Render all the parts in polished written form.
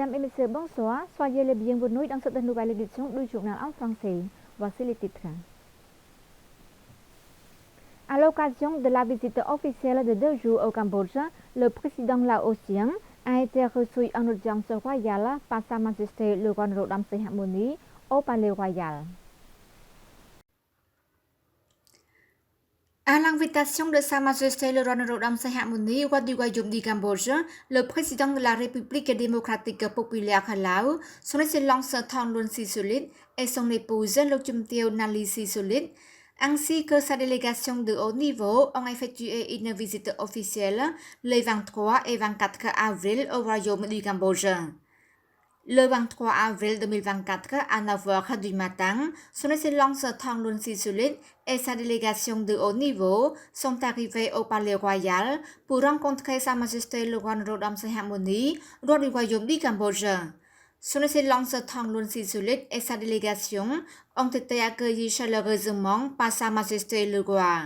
Mesdames et messieurs, bonsoir. Soyez les bienvenus dans cette nouvelle édition du journal en français. Voici les titres. À l'occasion de la visite officielle de 2 jours au Cambodge, le président laotien a été reçu en audience royale par Sa Majesté le roi Norodom Sihamoni au Palais Royal. À l'invitation de Sa Majesté le roi Norodom Sihamoni, roi du royaume du Cambodge, le président de la République démocratique populaire Laos, son Excellence Thongloun Sisoulith et son épouse Lokchumthio Nali Sisoulith, ainsi que sa délégation de haut niveau, ont effectué une visite officielle les 23 et 24 avril au royaume du Cambodge. Le 23 avril 2024, à 9h du matin, son Excellence Thongloun Sisoulith et sa délégation de haut niveau sont arrivés au Palais Royal pour rencontrer Sa Majesté le roi Norodom Sihamoni, roi du royaume du Cambodge. Son Excellence Thongloun Sisoulith et sa délégation ont été accueillis chaleureusement par Sa Majesté le roi.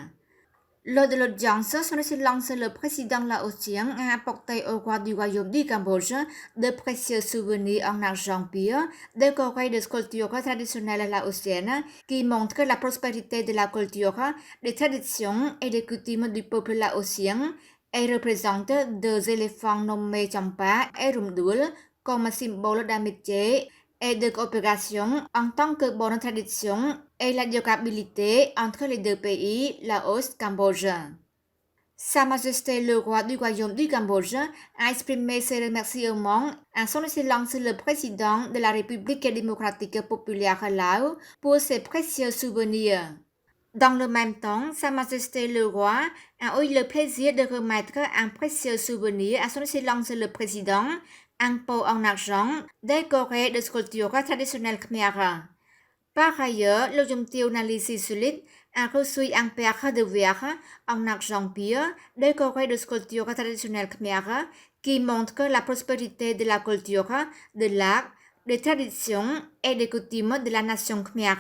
Lors de l'audience, son Excellence le président laotien a apporté au roi du royaume du Cambodge de précieux souvenirs en argent pur décorés de sculptures traditionnelles laotiennes qui montrent la prospérité de la culture, des traditions et des coutumes du peuple laotien et représentent 2 éléphants nommés Champa et Rumdul comme symbole d'amitié et de coopération en tant que bonne tradition et la durabilité entre les 2 pays, Laos et Cambodge. Sa Majesté le roi du royaume du Cambodge a exprimé ses remerciements à son Excellence le président de la République démocratique populaire Laos pour ses précieux souvenirs. Dans le même temps, Sa Majesté le roi a eu le plaisir de remettre un précieux souvenir à son Excellence le président, un pot en argent décoré de sculptures traditionnelles khmer. Par ailleurs, Lokchumthio Nali Sisoulith a reçu un perche de verre en argent pur décoré de sculptures traditionnelles khmer qui montre la prospérité de la culture, de l'art, des traditions et des coutumes de la nation khmer.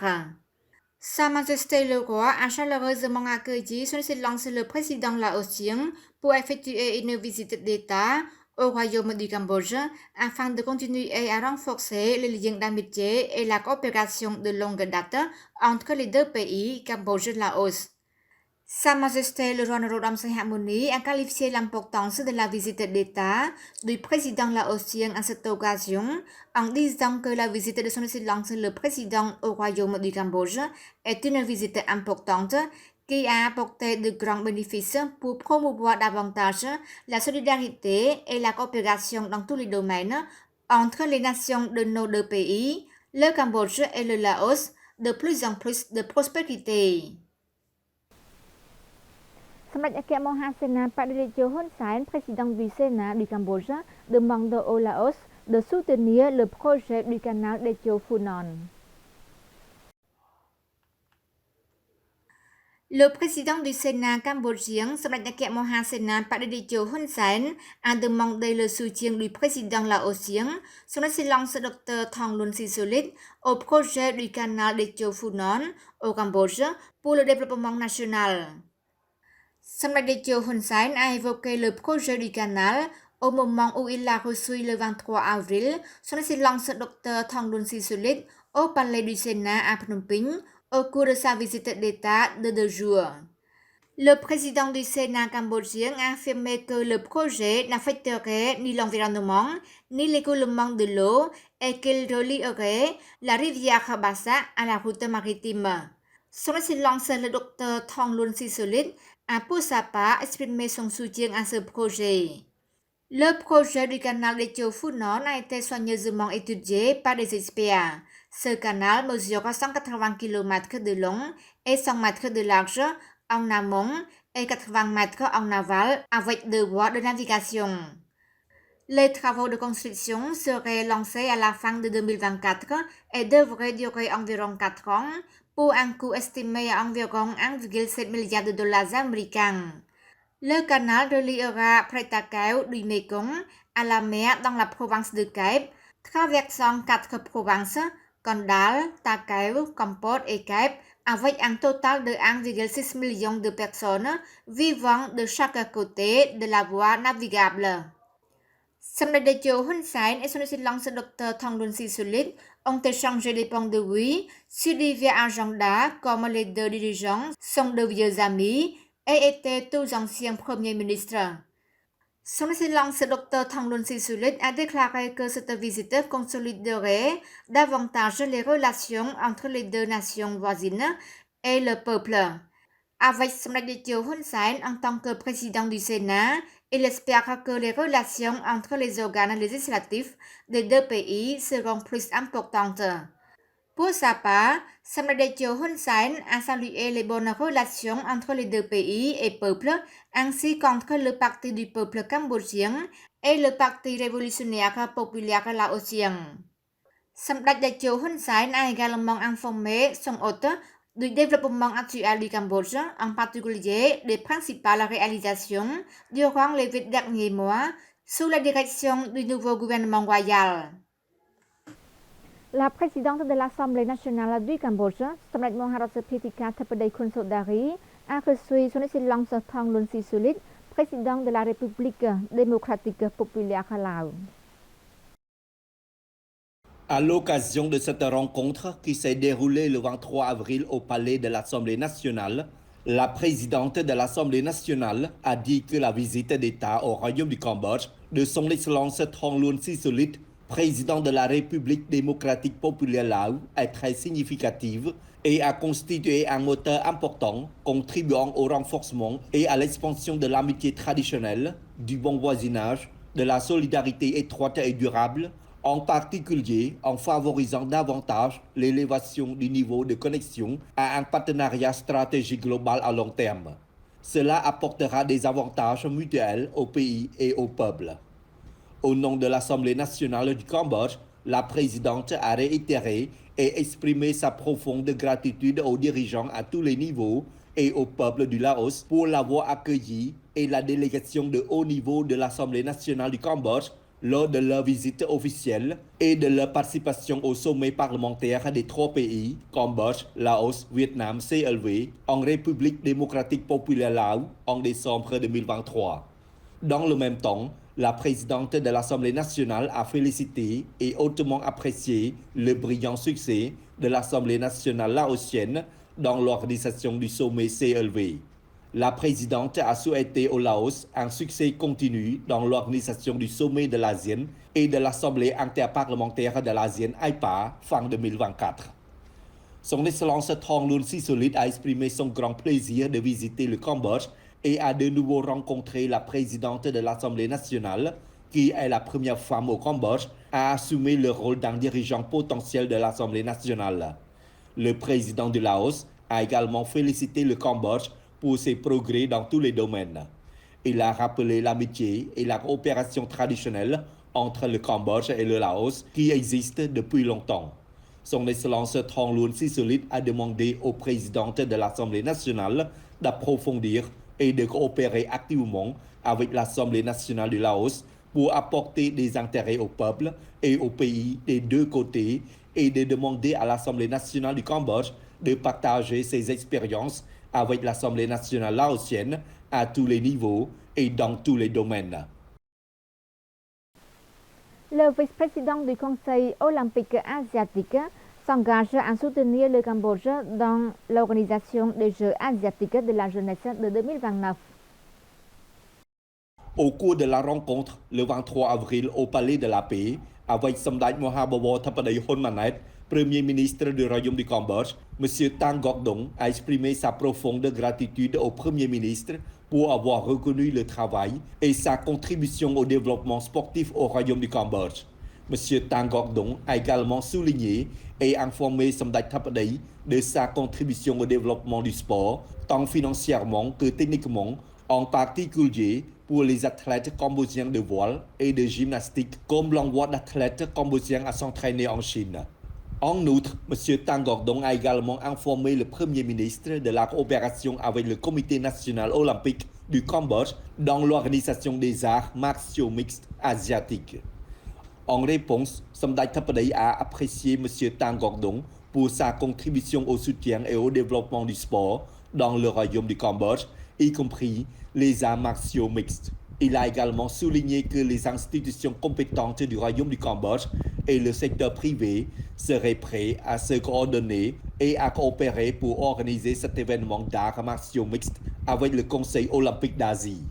Sa Majesté le roi a chaleureusement accueilli son Excellence le président laotien pour effectuer une visite d'État au royaume du Cambodge afin de continuer à renforcer les liens d'amitié et la coopération de longue date entre les 2 pays, Cambodge et Laos. Sa Majesté le roi Norodom Sihamoni a qualifié l'importance de la visite d'État du président laotien à cette occasion en disant que la visite de son Excellence le président au royaume du Cambodge est une visite importante qui a apporté de grands bénéfices pour promouvoir davantage la solidarité et la coopération dans tous les domaines entre les nations de nos 2 pays, le Cambodge et le Laos, de plus en plus de prospérité. សម្ដេចអគ្គមហាសេនាបតីរាជាហ៊ុនសែន président du Sénat du Cambodge, demande au Laos de soutenir le projet du canal des Chao-Phraya. Le président du Sénat cambodgien, Samdech Khet Mohasena Padiditcho Hun Sen, a demandé le soutien du président laotien, son Excellence Dr Thongloun Sisoulith, au projet du canal des Chao-Phraya au Cambodge pour le développement national. Samdech Hun Sen a évoqué le projet du canal au moment où il a reçu le 23 avril son Excellence Dr Thongloun Sisoulith au palais du Sénat à Phnom Penh au cours de sa visite d'État de 2 jours. Le président du Sénat cambodgien a affirmé que le projet n'affecterait ni l'environnement ni l'écoulement de l'eau et qu'il relierait la rivière Bassa à la route maritime. Son Excellence le Dr Thongloun Sisoulith a pour sa part exprimé son soutien à ce projet. Le projet du canal des Chao-Phraya a été soigneusement étudié par des experts. Ce canal mesure 180 km de long et 100 mètres de large en amont et 80 mètres en aval avec 2 voies de navigation. Les travaux de construction seraient lancés à la fin de 2024 et devraient durer environ 4 ans pour un coût estimé à environ 1,7 milliard de dollars américains. Le canal reliera Pretakeo du Mekong à la mer dans la province de Kep, traversant 4 provinces, Kondal, Takeo, Kampot et Kep, avec un total de 1,6 million de personnes vivant de chaque côté de la voie navigable. Sầm đại đại chiều Hun Sайн et son excellence Dr Thongloun Sisoulith ont échangé les points de vue sur divers agendas comme les deux dirigeants sont de vieux amis et étaient tous anciens premiers ministres. Son excellence Dr Thongloun Sisoulith a déclaré que cette visite consoliderait davantage les relations entre les deux nations voisines et le peuple. Avec Samdech Hun Sen en tant que président du Sénat, il espère que les relations entre les organes législatifs des deux pays seront plus importantes. Pour sa part, Samdech Hun Sen a salué les bonnes relations entre les deux pays et peuples, ainsi qu'entre le Parti du peuple cambodgien et le Parti révolutionnaire populaire laotien. Samdech Hun Sen a également informé son hôte du développement actuel du Cambodge, en particulier des principales réalisations durant les 8 derniers mois sous la direction du nouveau gouvernement royal. La présidente de l'Assemblée nationale du Cambodge, Samdech Maharatsaphithika Theppaday Khonsodari, a reçu son excellence Thongloun Sisoulith, président de la République démocratique populaire Laos. À l'occasion de cette rencontre qui s'est déroulée le 23 avril au palais de l'Assemblée nationale, la présidente de l'Assemblée nationale a dit que la visite d'État au Royaume du Cambodge de son Excellence Thongloun Sisoulith, président de la République démocratique populaire Laos, est très significative et a constitué un moteur important contribuant au renforcement et à l'expansion de l'amitié traditionnelle, du bon voisinage, de la solidarité étroite et durable, en particulier en favorisant davantage l'élévation du niveau de connexion à un partenariat stratégique global à long terme. Cela apportera des avantages mutuels au pays et au peuple. Au nom de l'Assemblée nationale du Cambodge, la présidente a réitéré et exprimé sa profonde gratitude aux dirigeants à tous les niveaux et au peuple du Laos pour l'avoir accueilli et la délégation de haut niveau de l'Assemblée nationale du Cambodge lors de leur visite officielle et de leur participation au sommet parlementaire des trois pays, Cambodge, Laos, Vietnam, CLV, en République démocratique populaire Laos en décembre 2023. Dans le même temps, la présidente de l'Assemblée nationale a félicité et hautement apprécié le brillant succès de l'Assemblée nationale laotienne dans l'organisation du sommet CLV. La présidente a souhaité au Laos un succès continu dans l'organisation du sommet de l'ASEAN et de l'Assemblée interparlementaire de l'ASEAN AIPA fin 2024. Son Excellence Thongloun Sisoulith a exprimé son grand plaisir de visiter le Cambodge et a de nouveau rencontré la présidente de l'Assemblée nationale, qui est la première femme au Cambodge à assumer le rôle d'un dirigeant potentiel de l'Assemblée nationale. Le président du Laos a également félicité le Cambodge pour ses progrès dans tous les domaines. Il a rappelé l'amitié et la coopération traditionnelle entre le Cambodge et le Laos qui existent depuis longtemps. Son Excellence Thongloun Sisoulith a demandé au président de l'Assemblée nationale d'approfondir et de coopérer activement avec l'Assemblée nationale du Laos pour apporter des intérêts au peuple et au pays des deux côtés et de demander à l'Assemblée nationale du Cambodge de partager ses expériences avec l'Assemblée nationale laotienne à tous les niveaux et dans tous les domaines. Le vice-président du Conseil olympique asiatique s'engage à soutenir le Cambodge dans l'organisation des Jeux asiatiques de la jeunesse de 2029. Au cours de la rencontre le 23 avril au Palais de la Paix, avec Samdech Mahabawar Theppaday Honmanet, Premier ministre du Royaume du Cambodge, M. Tang Gok Dong a exprimé sa profonde gratitude au Premier ministre pour avoir reconnu le travail et sa contribution au développement sportif au Royaume du Cambodge. M. Tang Gok Dong a également souligné et informé Samdech Theppaday de sa contribution au développement du sport, tant financièrement que techniquement, en particulier pour les athlètes cambodgiens de voile et de gymnastique, comme l'envoi d'athlètes cambodgiens à s'entraîner en Chine. En outre, M. Tang Gok Dong a également informé le Premier ministre de la coopération avec le Comité national olympique du Cambodge dans l'organisation des arts martiaux mixtes asiatiques. En réponse, Samdech Theppaday a apprécié M. Tang Gok Dong pour sa contribution au soutien et au développement du sport dans le Royaume du Cambodge, y compris les arts martiaux mixtes. Il a également souligné que les institutions compétentes du Royaume du Cambodge et le secteur privé seraient prêts à se coordonner et à coopérer pour organiser cet événement d'arts martiaux mixtes avec le Conseil olympique d'Asie.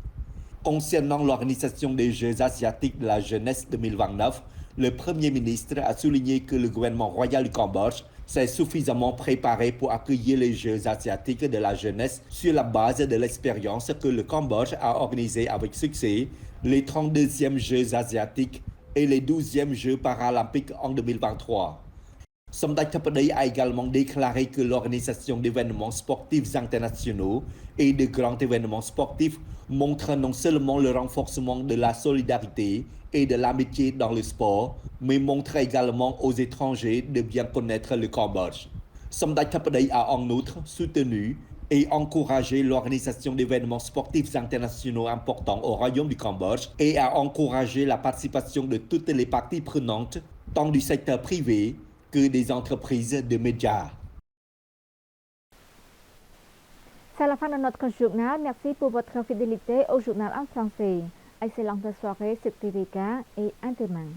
Concernant l'organisation des Jeux asiatiques de la jeunesse 2029, le Premier ministre a souligné que le gouvernement royal du Cambodge s'est suffisamment préparé pour accueillir les Jeux asiatiques de la jeunesse sur la base de l'expérience que le Cambodge a organisée avec succès, les 32e Jeux asiatiques et les 12e Jeux paralympiques en 2023. Somdai Thapadi a également déclaré que l'organisation d'événements sportifs internationaux et de grands événements sportifs montre non seulement le renforcement de la solidarité et de l'amitié dans le sport, mais montre également aux étrangers de bien connaître le Cambodge. Somdai Thapadi a en outre soutenu et encouragé l'organisation d'événements sportifs internationaux importants au Royaume du Cambodge et a encouragé la participation de toutes les parties prenantes, tant du secteur privé que des entreprises de médias. C'est la fin de notre journal. Merci pour votre fidélité au journal en français. Excellente soirée sur TVK et à demain.